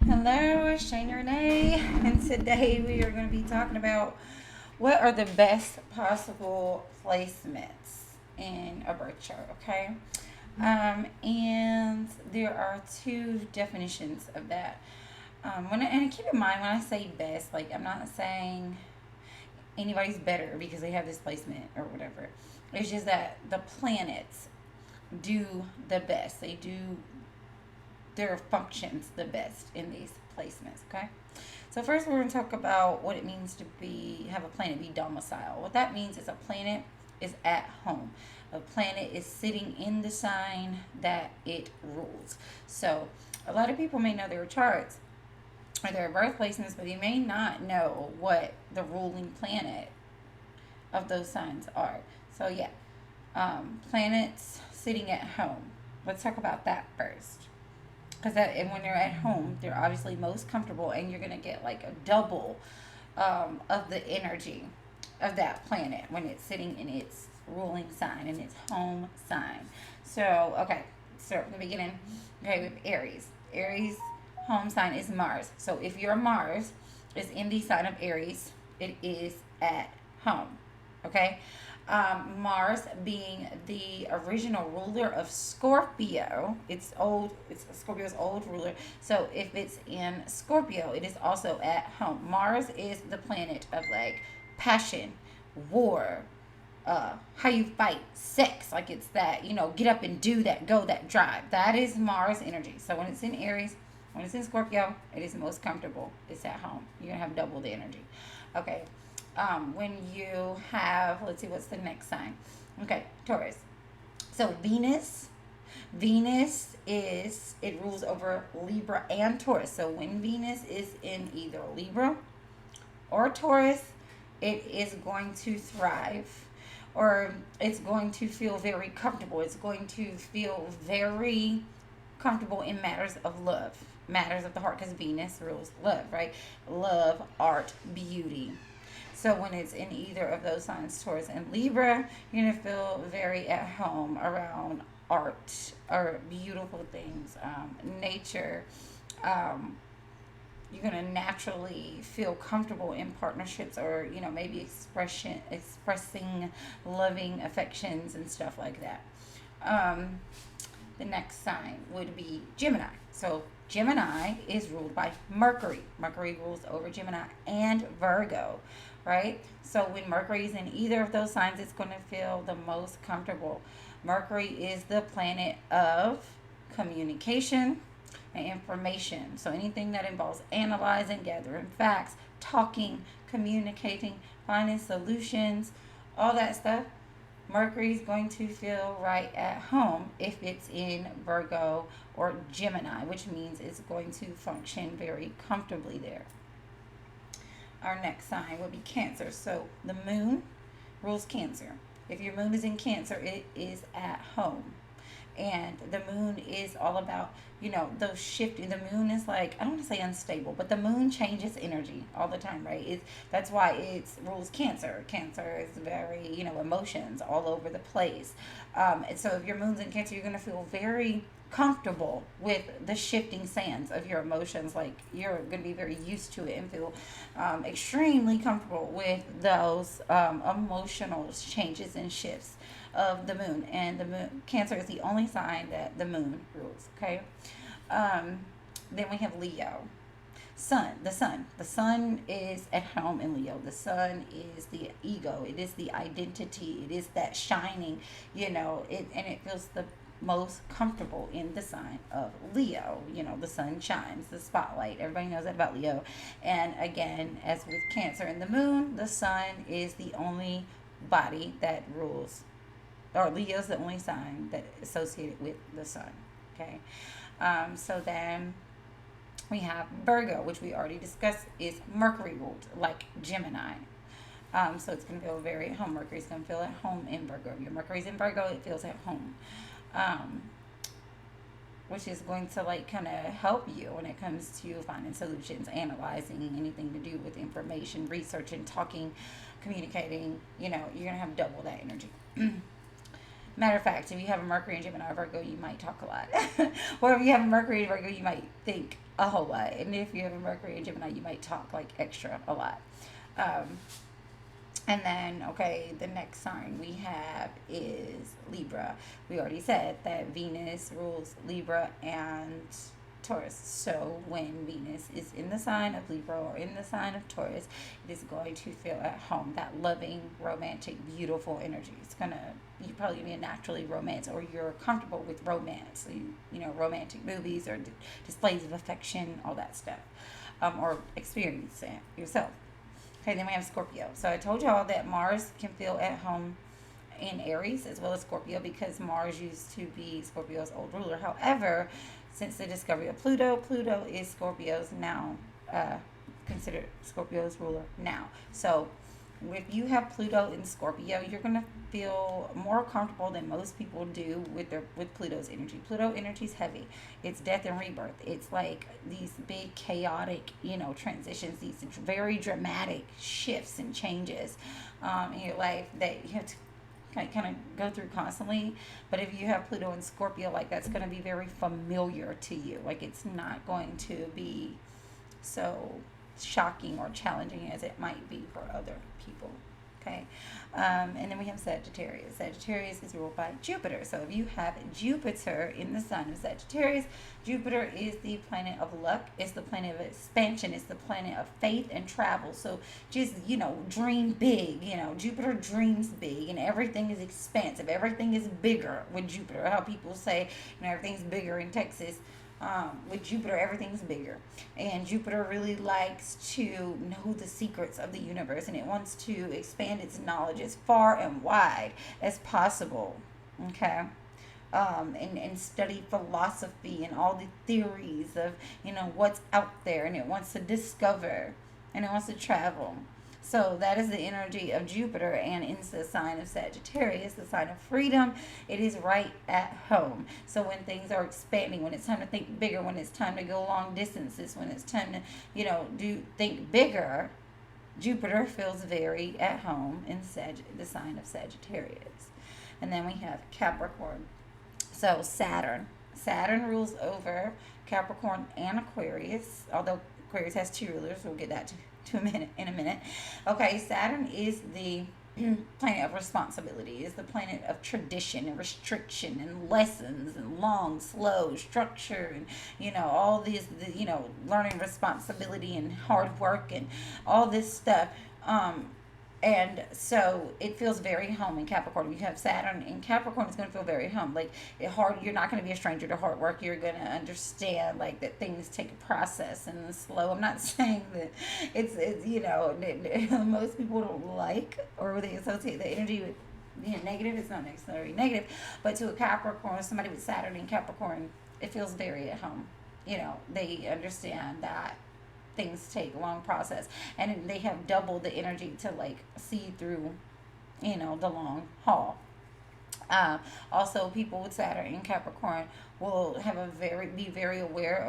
Hello, it's Shane Renee, and today we are going to be talking about what are the best possible placements in a birth chart, okay? And there are two definitions of that. And keep in mind when I say best, like I'm not saying anybody's better because they have this placement or whatever. It's just that the planets do the best. They do their functions the best in these placements, okay? So first we're going to talk about what it means to be have a planet be domicile. What that means is a planet is at home. A planet is sitting in the sign that it rules. So a lot of people may know their charts or their birth placements, but they may not know what the ruling planet of those signs are. So yeah, planets sitting at home. Let's talk about that first. Because and when they're at home, they're obviously most comfortable, and you're gonna get like a double of the energy of that planet when it's sitting in its ruling sign in its home sign. So okay, start from the beginning. Okay, with Aries. Aries home sign is Mars. So if your Mars is in the sign of Aries, it is at home. Okay, Mars being the original ruler of Scorpio. It's old. It's Scorpio's old ruler. So if it's in Scorpio, it is also at home. Mars is the planet of like passion, war, how you fight, sex. Like it's that get up and do that, go that drive. That is Mars energy. So when it's in Aries, when it's in Scorpio, it is the most comfortable. It's at home. You're gonna have double the energy. Okay, when you have, let's see, what's the next sign? Okay, Taurus. So Venus is, it rules over Libra and Taurus. So when Venus is in either Libra or Taurus, it is going to thrive, or it's going to feel very comfortable. It's going to feel very comfortable in matters of love, matters of the heart, because Venus rules love, right? Love, art, beauty. So when it's in either of those signs, Taurus and Libra, you're gonna feel very at home around art or beautiful things, nature. Um, you're gonna naturally feel comfortable in partnerships, or maybe expressing loving affections and stuff like that. Um, the next sign would be Gemini. So Gemini is ruled by Mercury. Mercury rules over Gemini and Virgo, right? So when Mercury is in either of those signs, it's going to feel the most comfortable. Mercury is the planet of communication and information. So anything that involves analyzing, gathering facts, talking, communicating, finding solutions, all that stuff, Mercury's going to feel right at home if it's in Virgo or Gemini, which means it's going to function very comfortably there. Our next sign will be Cancer. So the moon rules Cancer. If your moon is in Cancer, it is at home. And the moon is all about, those shifting. The moon is like, I don't want to say unstable, but the moon changes energy all the time, right? That's why it rules Cancer. Cancer is very, emotions all over the place. And so if your moon's in Cancer, you're going to feel very comfortable with the shifting sands of your emotions. Like you're going to be very used to it and feel extremely comfortable with those emotional changes and shifts of the moon. And the moon, Cancer is the only sign that the moon rules. Okay. Um, then we have Leo. The sun is at home in Leo. The sun is the ego. It is the identity. It is that shining, and it feels the most comfortable in the sign of Leo. The sun shines, the spotlight. Everybody knows that about Leo. And again, as with Cancer and the moon, the sun is the only body that rules, or Leo's the only sign that is associated with the sun. Okay. So then we have Virgo, which we already discussed is Mercury ruled, like Gemini. So it's going to feel very at home. Mercury's going to feel at home in Virgo. If your Mercury's in Virgo, it feels at home. Um, which is going to like kind of help you when it comes to finding solutions, analyzing anything to do with information, researching, talking, communicating. You're going to have double that energy. Matter of fact, if you have a Mercury in Gemini or Virgo, you might talk a lot. Or if you have a Mercury in Virgo, you might think a whole lot. And if you have a Mercury and Gemini, you might talk like extra a lot. Um, and then, okay, the next sign we have is Libra. We already said that Venus rules Libra and Taurus. So when Venus is in the sign of Libra or in the sign of Taurus, it is going to feel at home. That loving, romantic, beautiful energy. It's gonna you're probably gonna be a naturally romance, or you're comfortable with romance. So you know, romantic movies or displays of affection, all that stuff, or experience it yourself. Okay, then we have Scorpio. So I told y'all that Mars can feel at home in Aries as well as Scorpio because Mars used to be Scorpio's old ruler. However, since the discovery of Pluto, Pluto is Scorpio's now, considered Scorpio's ruler now. So if you have Pluto in Scorpio, you're gonna feel more comfortable than most people do with Pluto's energy. Pluto energy is heavy. It's death and rebirth. It's like these big chaotic, transitions, these very dramatic shifts and changes in your life that you have to kind of go through constantly. But if you have Pluto in Scorpio, like that's going to be very familiar to you. Like it's not going to be so shocking or challenging as it might be for other people. Okay. And then we have Sagittarius. Sagittarius is ruled by Jupiter. So if you have Jupiter in the sign of Sagittarius, Jupiter is the planet of luck. It's the planet of expansion. It's the planet of faith and travel. So just, dream big. Jupiter dreams big and everything is expansive. Everything is bigger with Jupiter. How people say, everything's bigger in Texas. With Jupiter, everything's bigger. And Jupiter really likes to know the secrets of the universe and it wants to expand its knowledge as far and wide as possible. Okay. And study philosophy and all the theories of, what's out there, and it wants to discover and it wants to travel. So that is the energy of Jupiter, and into the sign of Sagittarius, the sign of freedom. It is right at home. So when things are expanding, when it's time to think bigger, when it's time to go long distances, when it's time to, think bigger, Jupiter feels very at home in the sign of Sagittarius. And then we have Capricorn. So Saturn rules over Capricorn and Aquarius, although Aquarius has two rulers. We'll get that to in a minute. Okay, Saturn is the planet of responsibility. Is the planet of tradition and restriction and lessons and long, slow structure and all these learning responsibility and hard work and all this stuff. And so it feels very home in Capricorn. If you have Saturn in Capricorn, it's going to feel very home. Like hard, you're not going to be a stranger to hard work. You're going to understand like that things take a process and slow. I'm not saying that it's most people don't like or they associate the energy with being negative. It's not necessarily negative, but to a Capricorn, somebody with Saturn in Capricorn, it feels very at home. They understand that things take a long process and they have double the energy to like see through the long haul. Also people with Saturn in Capricorn will have be very aware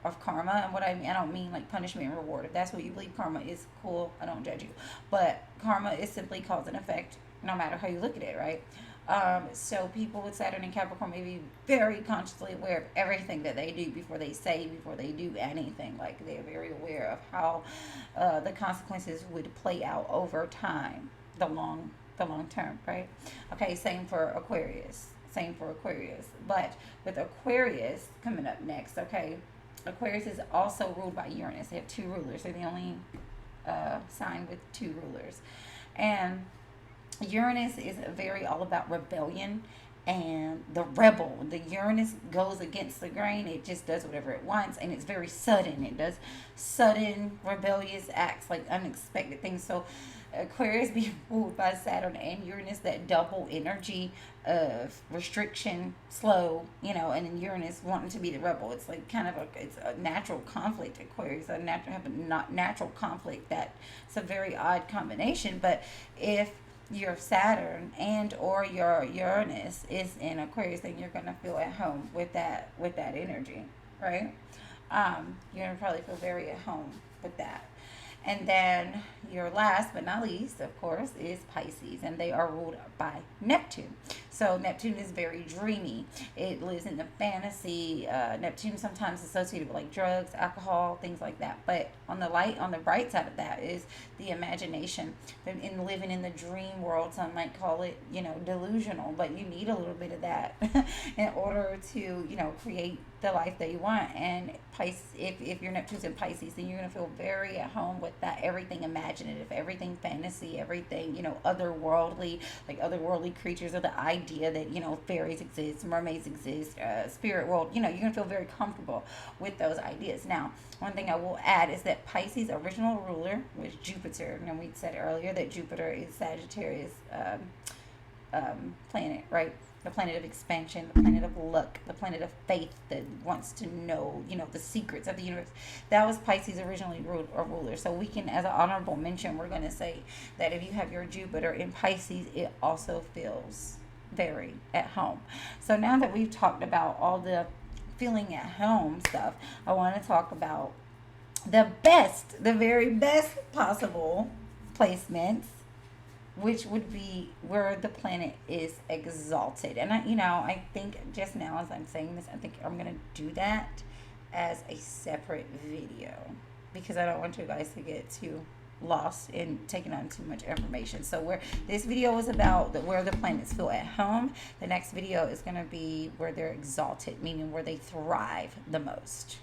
of karma. And what I mean, I don't mean like punishment and reward. If that's what you believe karma is, cool, I don't judge you, but karma is simply cause and effect no matter how you look at it, right? So people with Saturn and Capricorn may be very consciously aware of everything that they do before they do anything. Like they're very aware of how the consequences would play out over time, the long term, right? Okay, same for Aquarius. But with Aquarius coming up next, okay, Aquarius is also ruled by Uranus. They have two rulers. They're the only sign with two rulers, and Uranus is very all about rebellion and the rebel. The Uranus goes against the grain. It just does whatever it wants, and it's very sudden. It does sudden rebellious acts, like unexpected things. So Aquarius being ruled by Saturn and Uranus, that double energy of restriction, slow, and then Uranus wanting to be the rebel. It's like kind of it's a natural conflict. Aquarius have a not natural conflict. It's a very odd combination. But if your Saturn and or your Uranus is in Aquarius, then you're gonna feel at home with that energy, right? You're gonna probably feel very at home with that. And then your last but not least, of course, is Pisces, and they are ruled by Neptune. So Neptune is very dreamy. It lives in the fantasy. Neptune sometimes associated with like drugs, alcohol, things like that. But on the bright side of that is the imagination. In living in the dream world, some might call it, delusional. But you need a little bit of that in order to, create the life that you want. And Pisces, if your Neptune's in Pisces, then you're gonna feel very at home with that, everything imaginative, everything fantasy, everything, otherworldly, like otherworldly creatures, or the idea that, fairies exist, mermaids exist, spirit world. You're gonna feel very comfortable with those ideas. Now, one thing I will add is that Pisces' original ruler was Jupiter, and we said earlier that Jupiter is Sagittarius planet, right? The planet of expansion, the planet of luck, the planet of faith that wants to know, the secrets of the universe. That was Pisces originally ruled or ruler. So we can, as an honorable mention, we're going to say that if you have your Jupiter in Pisces, it also feels very at home. So now that we've talked about all the feeling at home stuff, I want to talk about the very best possible placements, which would be where the planet is exalted. And I think just now as I'm saying this, I think I'm going to do that as a separate video, because I don't want you guys to get too lost in taking on too much information. So where this video is about where the planets feel at home, the next video is going to be where they're exalted, meaning where they thrive the most.